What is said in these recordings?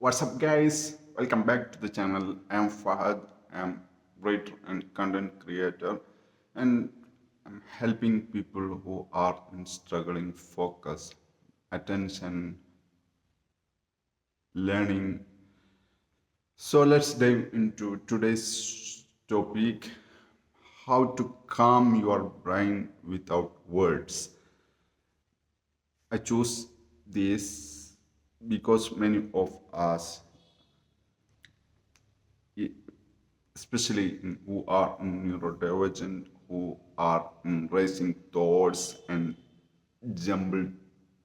What's up, guys? Welcome back to the channel. I am Fahad. I am writer and content creator, and I'm helping people who are in struggling focus, attention, learning. So let's dive into today's topic: how to calm your brain without words. I choose this because many of us especially who are neurodivergent, who are raising thoughts and jumbled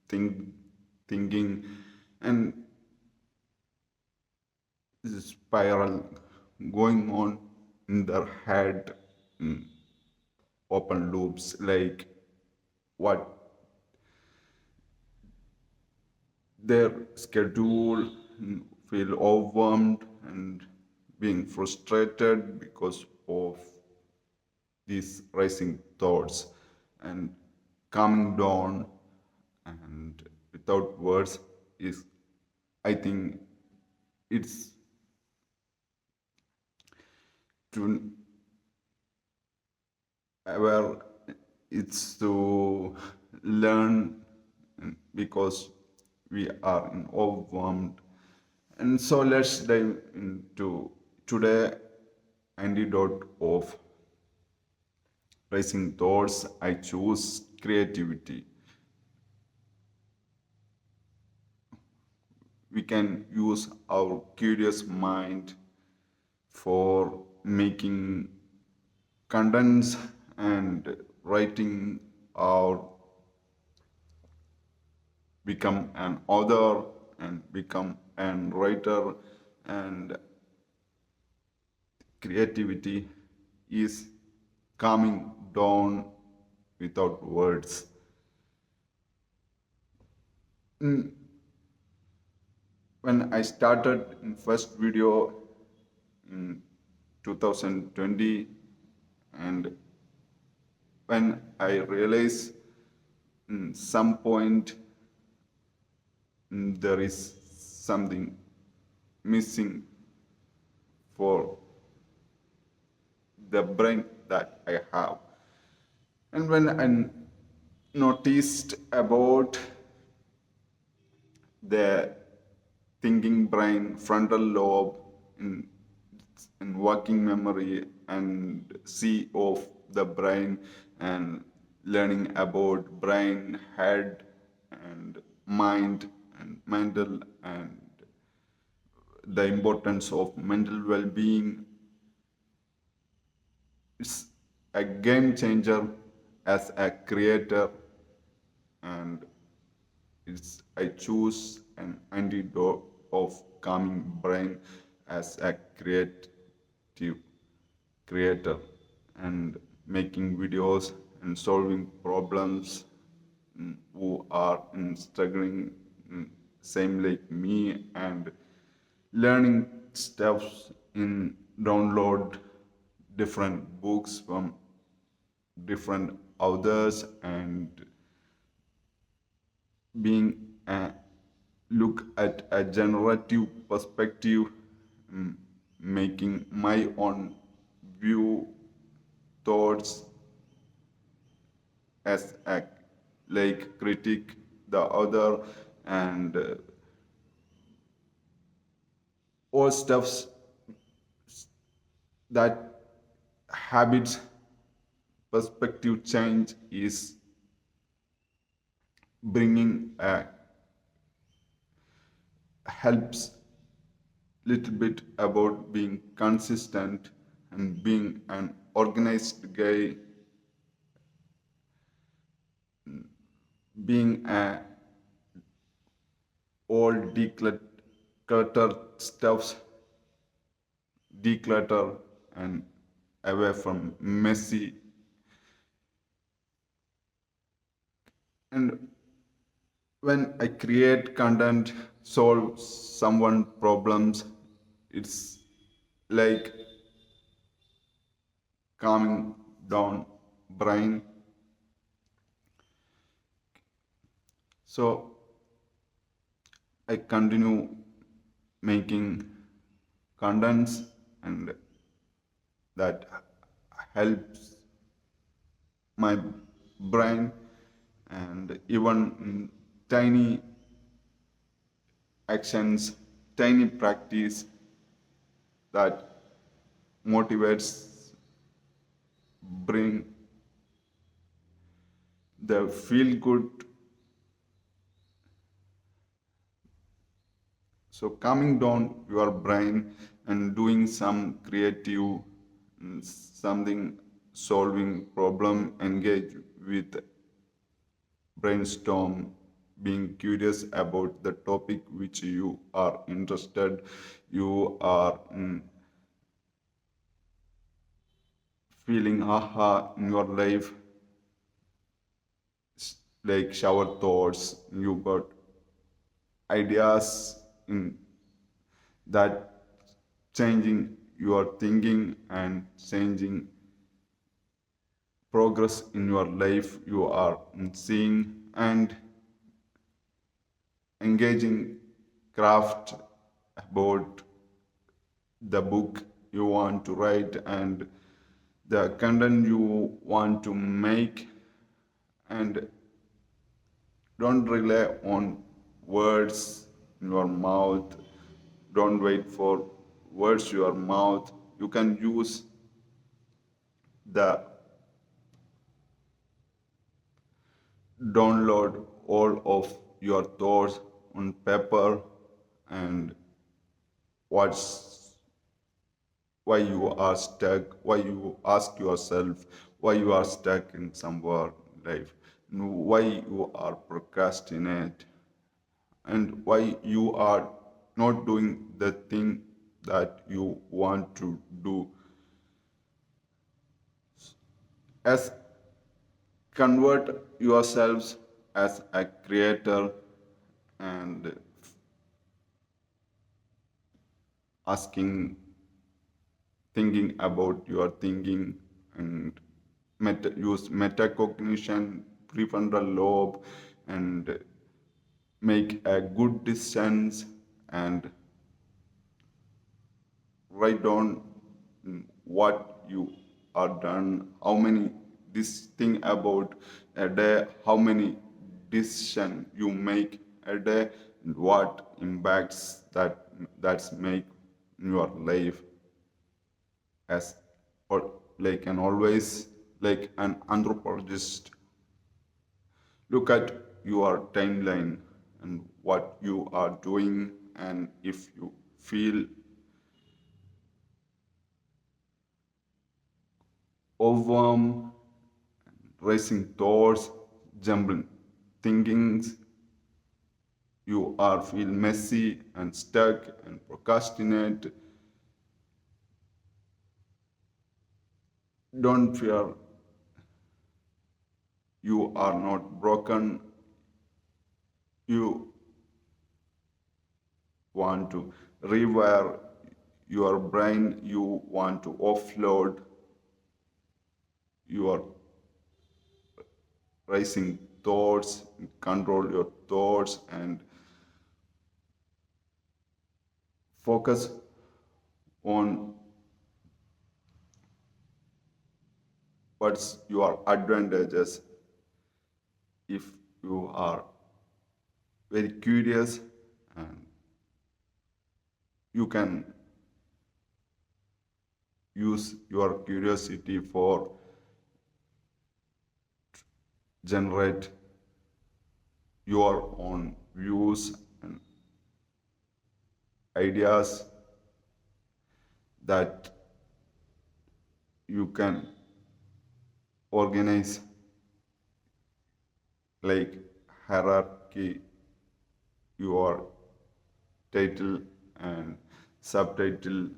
think, thinking, and this spiral going on in their head, in open loops, like what their schedule, feel overwhelmed and being frustrated because of these rising thoughts, and calming down and without words is, I think, it's to aware, it's to learn, because we are in overwhelmed. And so let's dive into today antidote of rising thoughts. I choose creativity. We can use our curious mind for making contents and writing, or become an author and become an writer. And creativity is calming down without words. Mm, when I started in first video in 2020, and when I realized some point there is something missing for the brain that I have. And when I noticed about the thinking brain, frontal lobe, in working memory, and see of the brain, and learning about brain, head, and mind, and mental, and the importance of mental well-being, it's a game changer as a creator. And it's I choose an antidote of calming brain as a creative creator, and making videos and solving problems, who are struggling, same like me, and learning stuff, in download different books from different authors, and being a look at a generative perspective, making my own view, thoughts, as a like critique the other, and all stuffs that habits perspective change is bringing a helps little bit about being consistent and being an organized guy, being a all declutter stuffs, declutter, and away from messy. And when I create content, solve someone problems, it's like calming down brain. So I continue making contents, and that helps my brain, and even tiny actions, tiny practice that motivates, bring the feel good. So calming down your brain and doing some creative, something, solving problem, engage with brainstorm, being curious about the topic which you are interested, you are feeling aha in your life, like shower thoughts, you got ideas in that, changing your thinking and changing progress in your life you are seeing, and engaging craft about the book you want to write and the content you want to make, and don't rely on words in your mouth. Don't wait for words your mouth. You can use the download all of your thoughts on paper, and what's why you are stuck, why you ask yourself why you are stuck in somewhere in life, why you are procrastinate, and why you are not doing the thing that you want to do. As convert yourselves as a creator, and asking, thinking about your thinking, and use metacognition, prefrontal lobe, and make a good decisions, and write down what you are done, how many this thing about a day, how many decision you make a day, and what impacts that's make in your life. As or like an always, like an anthropologist, look at your timeline and what you are doing, and if you feel overwhelmed, racing thoughts, jumbling thinkings, you are feel messy and stuck and procrastinate, don't fear, you are not broken. You want to rewire your brain, you want to offload your racing thoughts, control your thoughts, and focus on what's your advantages. If you are very curious, and you can use your curiosity for generate your own views and ideas that you can organize, like hierarchy, your title and subtitle,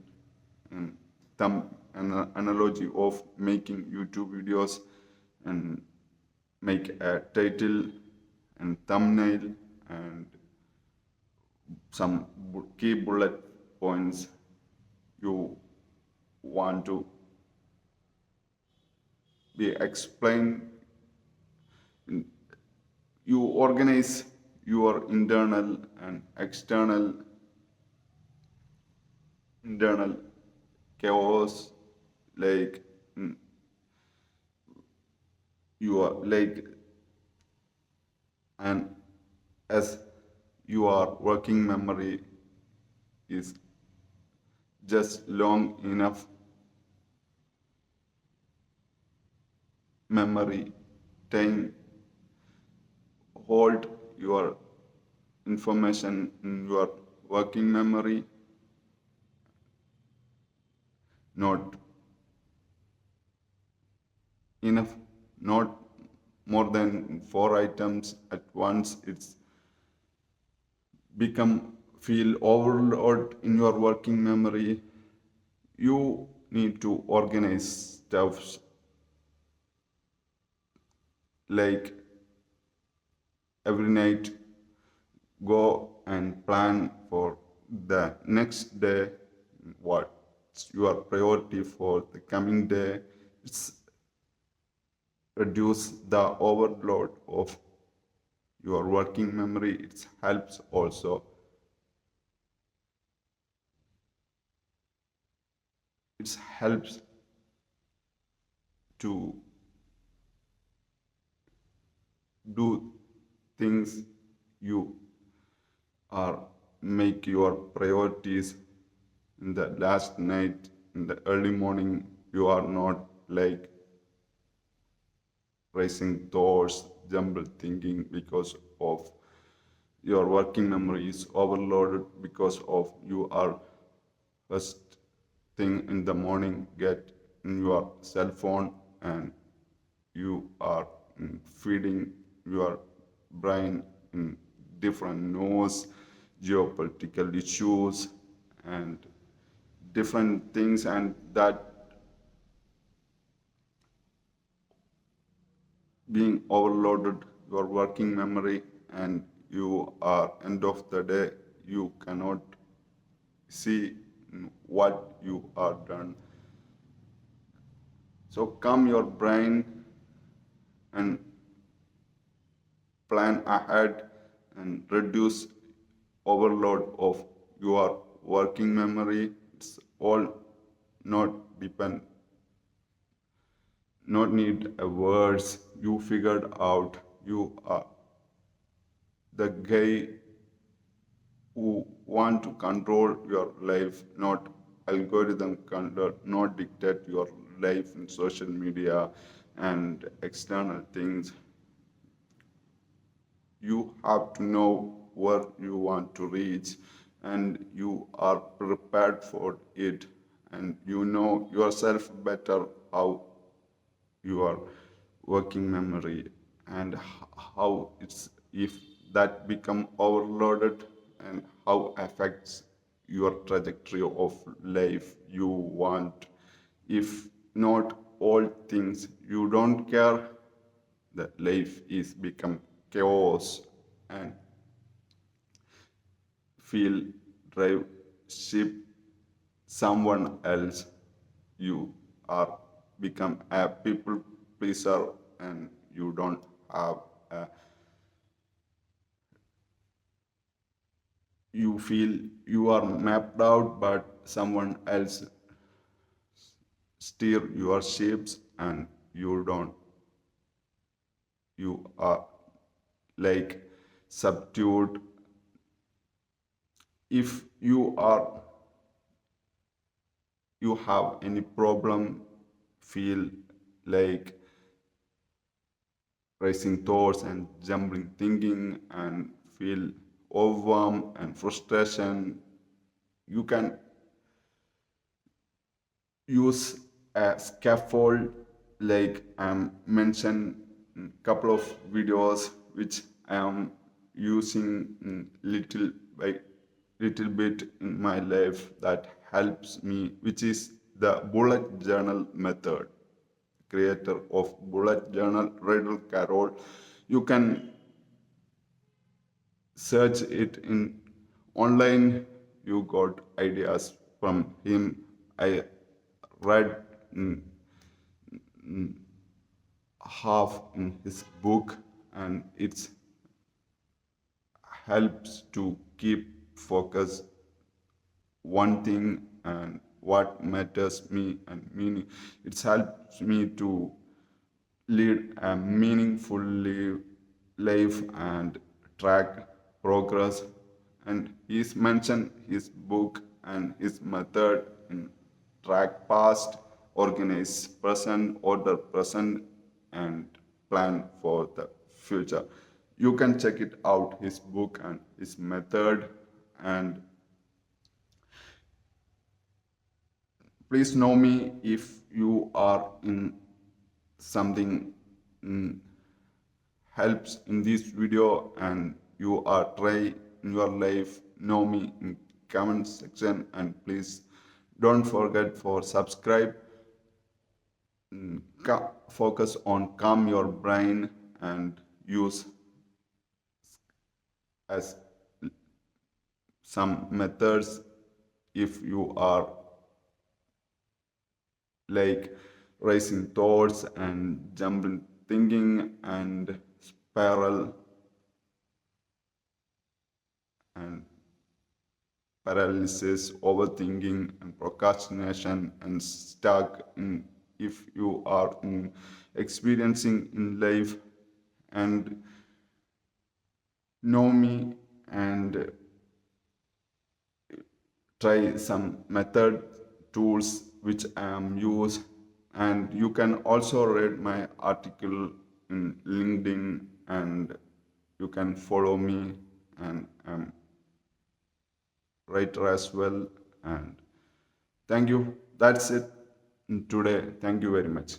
and an analogy of making YouTube videos, and make a title and thumbnail, and some key bullet points you want to be explained. You organize your internal and external internal chaos, like mm, you are like, and as your working memory is just long enough memory time, hold your information in your working memory, not enough, not more than four items at once. It's become feel overload in your working memory. You need to organize stuffs, like every night go and plan for the next day, what's your priority for the coming day. It's reduce the overload of your working memory. It helps also. It helps to do things you are make your priorities in the last night. In the early morning you are not like racing thoughts, jumble thinking, because of your working memory is overloaded, because of you are first thing in the morning get in your cell phone, and you are feeding your brain in different news, geopolitical issues, and different things, and that being overloaded your working memory, and you are end of the day you cannot see what you are done. So calm your brain and plan ahead and reduce overload of your working memory. It's all not depend, not need words. You figured out. You are the guy who want to control your life, not algorithm control, not dictate your life in social media and external things. You have to know where you want to reach, and you are prepared for it, and you know yourself better how your working memory and how it's, if that become overloaded, and how affects your trajectory of life you want. If not all things you don't care, the life is become chaos, and feel drive ship someone else. You are become a people pleaser, and you don't have a, you feel you are mapped out, but someone else steer your ships, and you don't, you are like subdued. If you are, you have any problem, feel like racing thoughts and jumbling thinking, and feel overwhelm and frustration, you can use a scaffold, like I'm mentioned in couple of videos which I am using little by little bit in my life, that helps me, which is the bullet journal method. Creator of bullet journal, Riddle Carroll. You can search it in online. You got ideas from him. I read half in his book, and it helps to keep focus one thing and what matters me and meaning. It helps me to lead a meaningful life and track progress. And he's mentioned his book and his method in track past, organize present, order present, and plan for the future. You can check it out, his book and his method. And please know me if you are in something mm, helps in this video and you are try in your life, know me in comment section. And please don't forget for subscribe. Focus on calm your brain and use as some methods if you are like racing thoughts and jumping thinking and spiral and paralysis, overthinking and procrastination and stuck in if you are experiencing in life. And know me and try some method tools which I am use. And you can also read my article in LinkedIn and you can follow me, and I'm writer as well. And thank you. That's it today. Thank you very much.